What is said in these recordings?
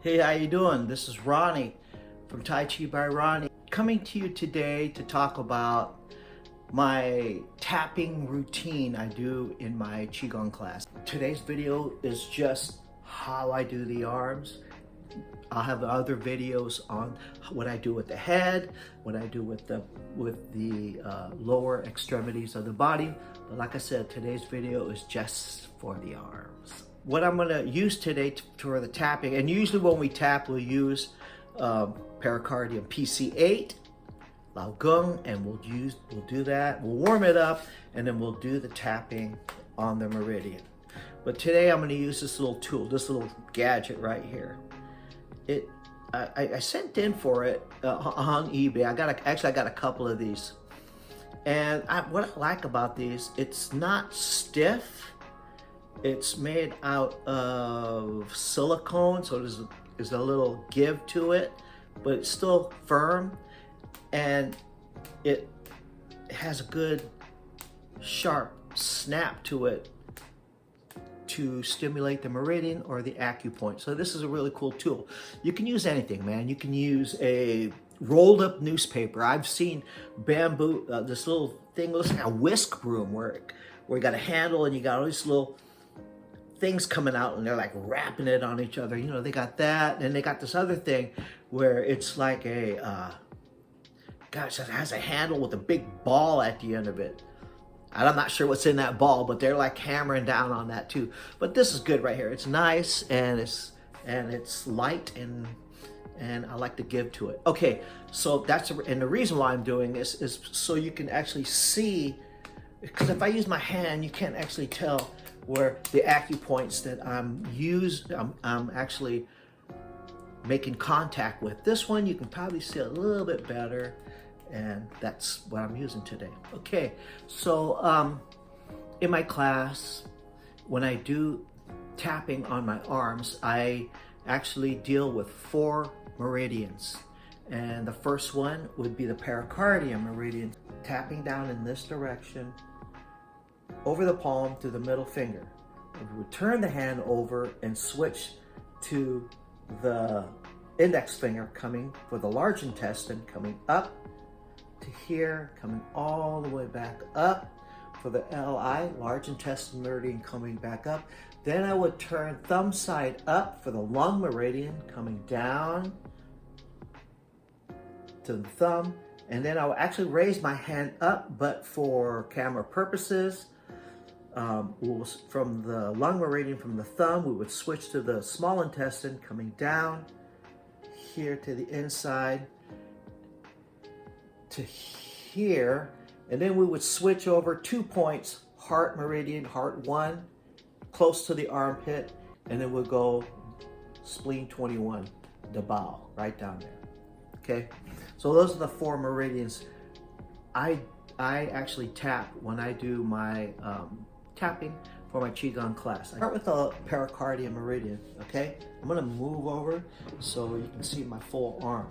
Hey, how you doing? This is Ronnie from Tai Chi by Ronnie, coming to you today to talk about my tapping routine I do in my Qigong class. Today's video is just how I do the arms. I'll have other videos on what I do with the head, what I do with the lower extremities of the body. But like I said, today's video is just for the arms. What I'm going to use today for the tapping, and usually when we tap, we'll use Pericardium PC8, Lao Gung, and we'll do that. We'll warm it up, and then we'll do the tapping on the Meridian. But today I'm going to use this little tool, this little gadget right here. I sent in for it on eBay. I got a couple of these, and what I like about these, it's not stiff. It's made out of silicone, so there's a little give to it, but it's still firm, and it has a good sharp snap to it to stimulate the meridian or the acupoint. So this is a really cool tool. You can use anything, man. You can use a rolled up newspaper. I've seen bamboo, this little thing looks like a whisk broom where you got a handle and you got all these little things coming out and they're like wrapping it on each other. You know, they got that, and they got this other thing where it's like a, gosh, it has a handle with a big ball at the end of it. I'm not sure what's in that ball, but they're like hammering down on that too. But this is good right here. It's nice, and it's light, and I like to give to it. Okay, so and the reason why I'm doing this is so you can actually see, because if I use my hand, you can't actually tell where the acupoints that I'm actually making contact with. This one you can probably see a little bit better, and that's what I'm using today. Okay, so in my class, when I do tapping on my arms, I actually deal with 4 meridians. And the first one would be the pericardium meridian, tapping down in this direction over the palm to the middle finger. We would turn the hand over and switch to the index finger, coming for the large intestine, coming up to here, coming all the way back up for the LI, large intestine meridian, coming back up. Then I would turn thumb side up for the lung meridian, coming down to the thumb. And then I would actually raise my hand up, but for camera purposes, from the lung meridian, from the thumb, we would switch to the small intestine, coming down here to the inside to here, and then we would switch over 2 points, heart meridian, heart 1, close to the armpit, and then we'll go spleen 21, the bowel, right down there. Okay, so those are the 4 meridians I actually tap when I do my tapping for my Qigong class. I start with the pericardium meridian, okay? I'm gonna move over so you can see my full arm.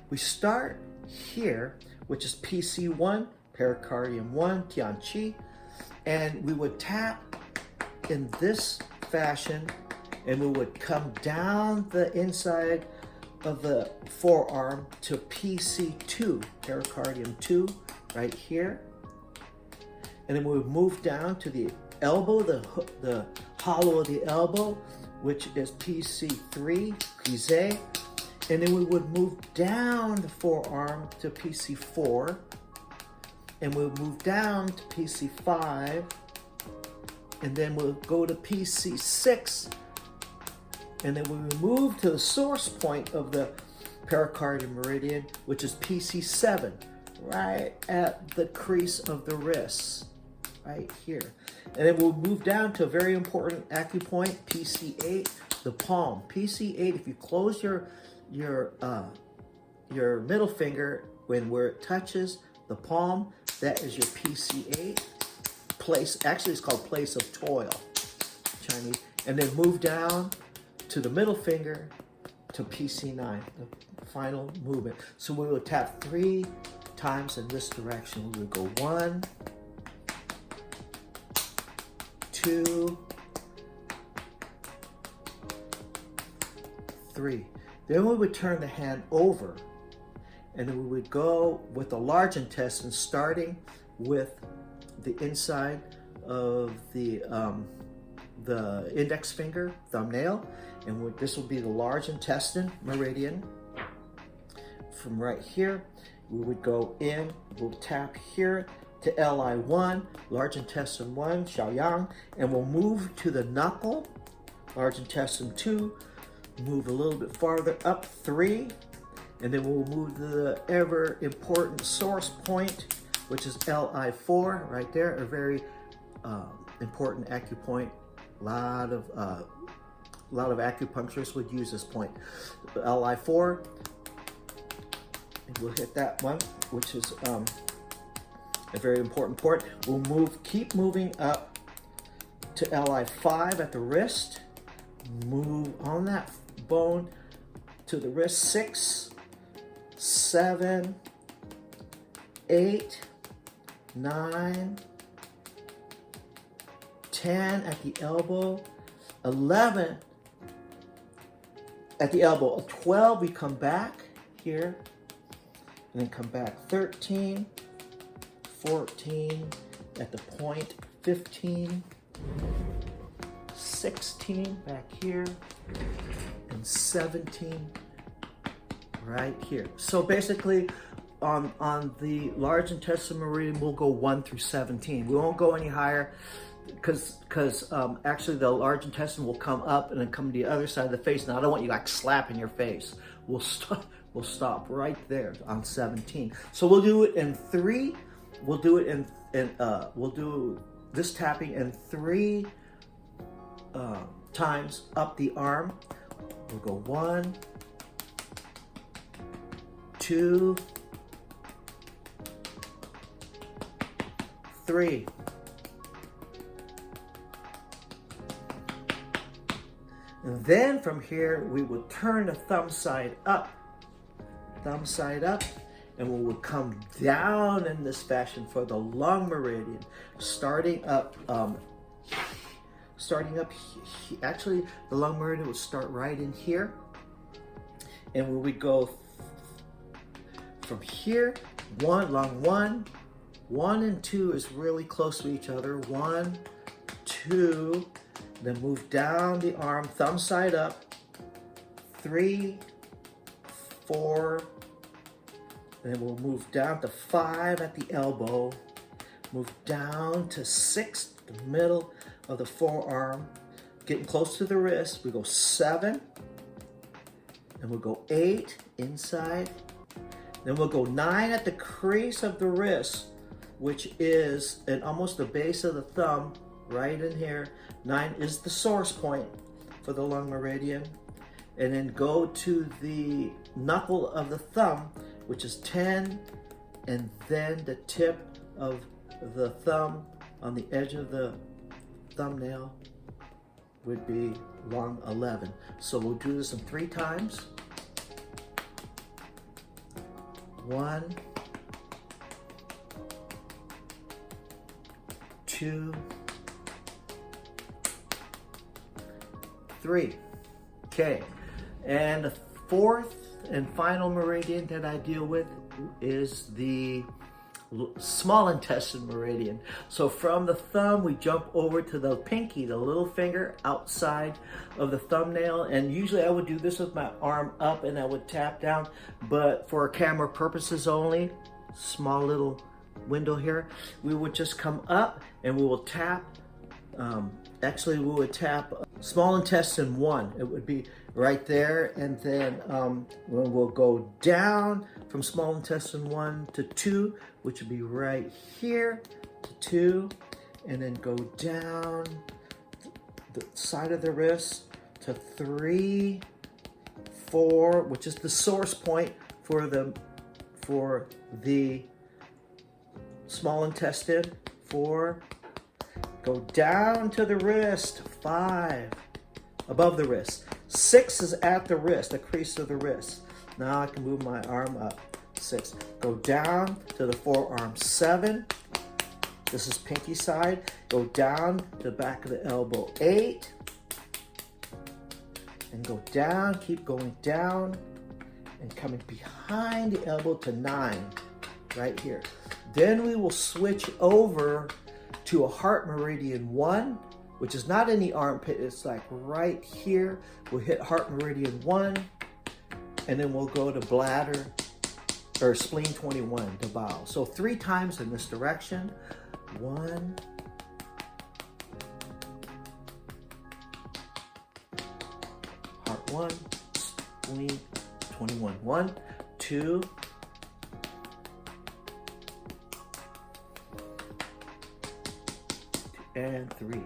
We start here, which is PC1, pericardium 1, Tian Qi, and we would tap in this fashion, and we would come down the inside of the forearm to PC2, pericardium 2, right here. And then we would move down to the elbow, the hollow of the elbow, which is PC3, Pise. And then we would move down the forearm to PC4. And we'll move down to PC5. And then we'll go to PC6. And then we will move to the source point of the pericardium meridian, which is PC7, right at the crease of the wrists, right here. And then we'll move down to a very important acupoint, PC8, the palm. PC8, if you close your middle finger where it touches the palm, that is your PC8 place. Actually, it's called place of toil, Chinese. And then move down to the middle finger to PC9, the final movement. So we will tap 3 times in this direction. We will go 1, 2, 3. Then we would turn the hand over, and then we would go with the large intestine, starting with the inside of the index finger, thumbnail, and this will be the large intestine meridian. From right here, we would go in, we'll tap here to LI1, large intestine 1, Xiaoyang, and we'll move to the knuckle, large intestine 2, move a little bit farther up, 3, and then we'll move to the ever important source point, which is LI4 right there, a very important acupoint. A lot of acupuncturists would use this point. LI4, and we'll hit that one, which is a very important point. We'll keep moving up to LI5 at the wrist. Move on that bone to the wrist. 6, 7, 8, 9, 10 at the elbow, 11 at the elbow, 12 we come back here, and then come back, 13, 14 at the point, 15, 16 back here, and 17 right here. So basically on the large intestine meridian, we'll go 1 through 17. We won't go any higher because actually the large intestine will come up and then come to the other side of the face. Now I don't want you like slapping your face. We'll stop right there on 17. So we'll do it in 3. We'll do it we'll do this tapping in 3 times up the arm. We'll go 1, 2, 3. And then from here, we will turn the thumb side up, and we will come down in this fashion for the lung meridian, starting up. Actually, the lung meridian would start right in here, and we would go from here. Lung 1 and 2 is really close to each other. 1, 2. Then move down the arm, thumb side up, 3, 4, and then we'll move down to 5 at the elbow, move down to 6, the middle of the forearm, getting close to the wrist. We go 7, and we'll go 8 inside, then we'll go 9 at the crease of the wrist, which is at almost the base of the thumb, right in here. 9 is the source point for the lung meridian. And then go to the knuckle of the thumb, which is 10, and then the tip of the thumb on the edge of the thumbnail would be lung 11. So we'll do this in 3 times. 1, 2, 3. Okay, and the 4th and final meridian that I deal with is the small intestine meridian. So from the thumb, we jump over to the pinky, the little finger outside of the thumbnail. And usually I would do this with my arm up and I would tap down, but for camera purposes only, small little window here, we would just come up and we will tap. Actually, we would tap small intestine 1. It would be right there, and then we'll go down from small intestine 1 to 2, which would be right here to 2, and then go down the side of the wrist to 3, 4, which is the source point for the small intestine. 4. Go down to the wrist, 5, above the wrist. 6 is at the wrist, the crease of the wrist. Now I can move my arm up, 6. Go down to the forearm, 7. This is pinky side. Go down to the back of the elbow, 8. and go down, keep going down and coming behind the elbow to 9, right here. Then we will switch over to a heart meridian 1, which is not in the armpit, it's like right here. We'll hit heart meridian 1, and then we'll go to bladder, or spleen 21, to bowel. So 3 times in this direction. 1, heart 1, spleen 21, 1, 2, and 3.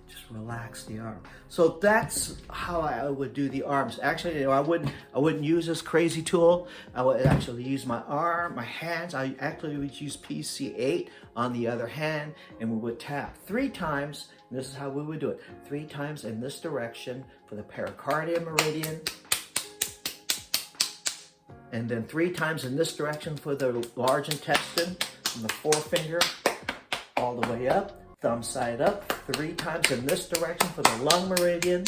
Just relax the arm. So that's how I would do the arms. Actually, you know, I wouldn't use this crazy tool. I would actually use my arm, my hands. I actually would use PC8 on the other hand, and we would tap 3 times. And this is how we would do it. 3 times in this direction for the pericardium meridian, and then 3 times in this direction for the large intestine, from the forefinger all the way up, thumb side up. 3 times in this direction for the lung meridian,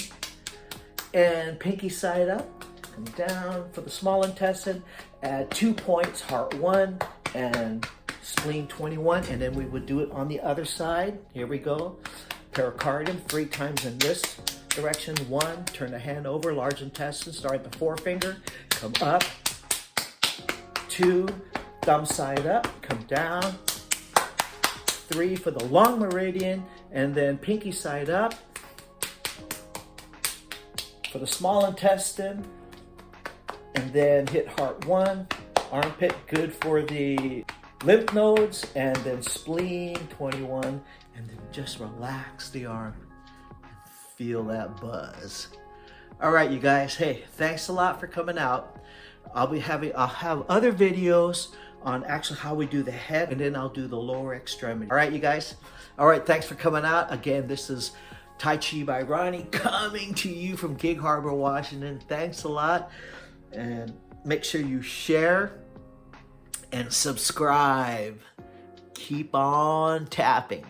and pinky side up. Come down for the small intestine, add 2 points, heart 1 and spleen 21, and then we would do it on the other side. Here we go. Pericardium, 3 times in this direction. 1, turn the hand over, large intestine, start at the forefinger, come up. 2, thumb side up, come down. 3 for the lung meridian, and then pinky side up for the small intestine, and then hit heart 1, armpit, good for the lymph nodes, and then spleen 21, and then just relax the arm and feel that buzz. All right, you guys, hey, thanks a lot for coming out. I'll have other videos on actually how we do the head, and then I'll do the lower extremity. All right, you guys. All right, thanks for coming out. Again, this is Tai Chi by Ronny coming to you from Gig Harbor, Washington. Thanks a lot, and make sure you share and subscribe. Keep on tapping.